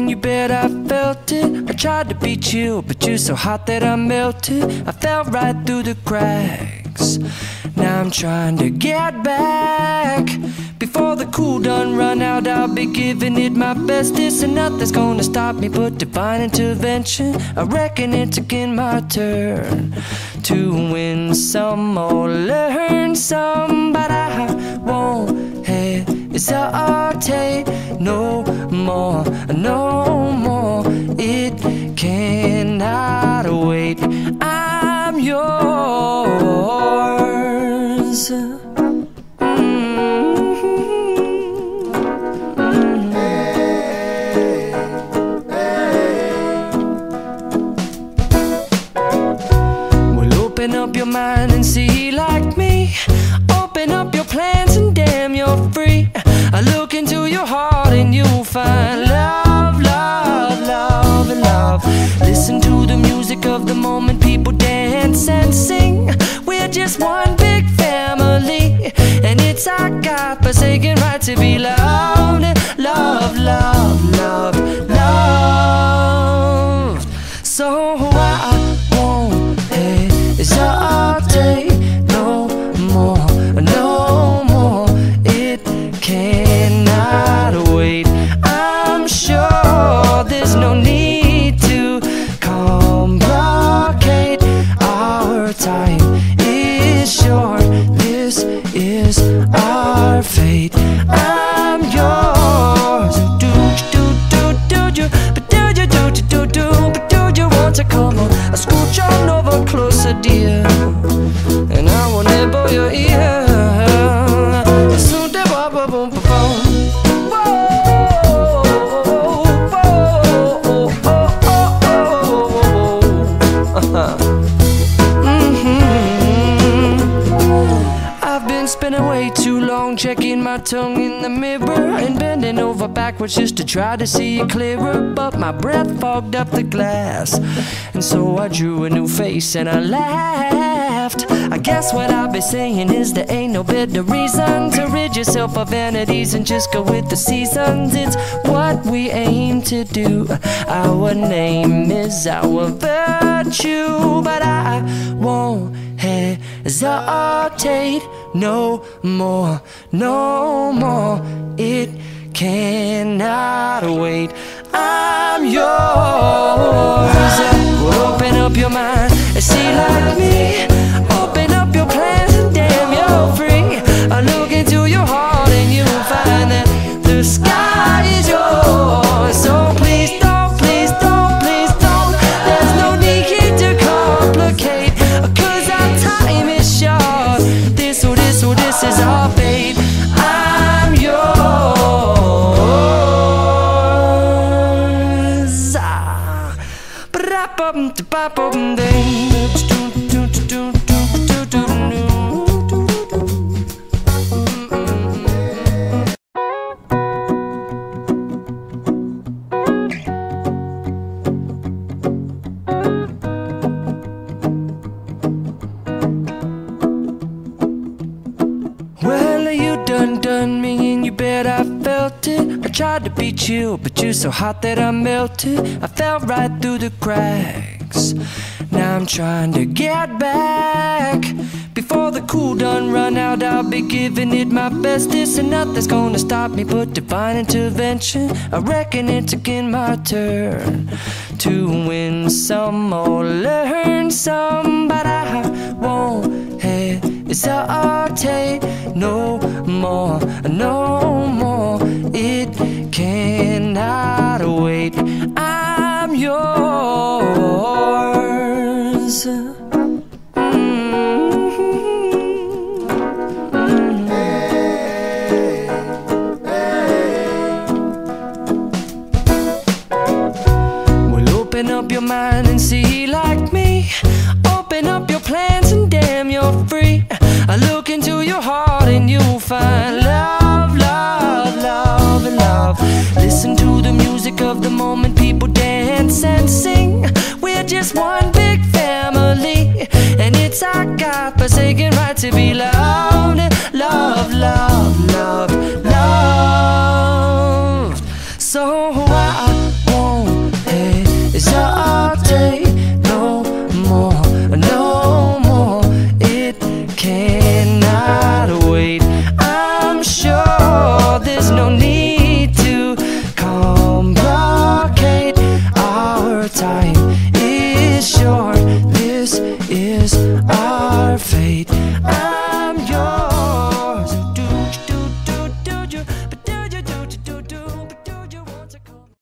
and you bet I felt it. I tried to beat you, but you're so hot that I melted. I fell right through the cracks. Now I'm trying to get back. Before the cool done run out, I'll be giving it my best. This and nothing's gonna stop me but divine intervention. I reckon it's again my turn to win some or learn some, but I won't hesitate no more, no more. It cannot wait. I'm yours. Open up your mind and see like me. Open up your plans and damn, you're free. I look into your heart and you'll find love, love, love, and love. Listen to the music of the moment, people dance and sing. We're just one big family, and it's our God-forsaken right to be loved. Love, love, love, loved. So I won't hesitate no more, no more. It cannot wait. I'm sure there's no need to complicate. Our time is short. This is our fate. I'm yours. Do you, but do you, but do you want to come on? I scooch on over closer, dear, and I will nibble your ear. Soon the boom, boom, boom, boom. I've been spending way too long checking my tongue in the mirror and bending over backwards just to try to see it clearer, but my breath fogged up the glass, and so I drew a new face and I laughed. I guess what I'll be saying is there ain't no better reason to rid yourself of vanities and just go with the seasons. It's what we aim to do. Our name is our virtue, but I won't hesitate no more, no more. It cannot wait. I'm yours. Open up your mind and see like me. Open up your plans and damn, you're free. I look into your heart and you'll find that the sky is yours. So please don't, please don't, please don't. There's no need to complicate, 'cause our time is short. This is our fate. I'm yours. Well, you done me and you bet I felt it. I tried to beat you, but you're so hot that I melted. I fell right through the cracks. Now I'm trying to get back. Before the cool done run out, I'll be giving it my best. This and nothing's gonna stop me but divine intervention. I reckon it's again my turn to win some or learn some, but I won't hesitate no more, no more. It cannot wait. I'm yours. Well, open up your mind and see like me. Open up your plans and damn, you're free. I look into your heart and you'll find love, love, love, and love. Listen to the music of the moment, people dance and sing. We're just one big family, and it's our God-forsaken right to be loved. Love, love, love.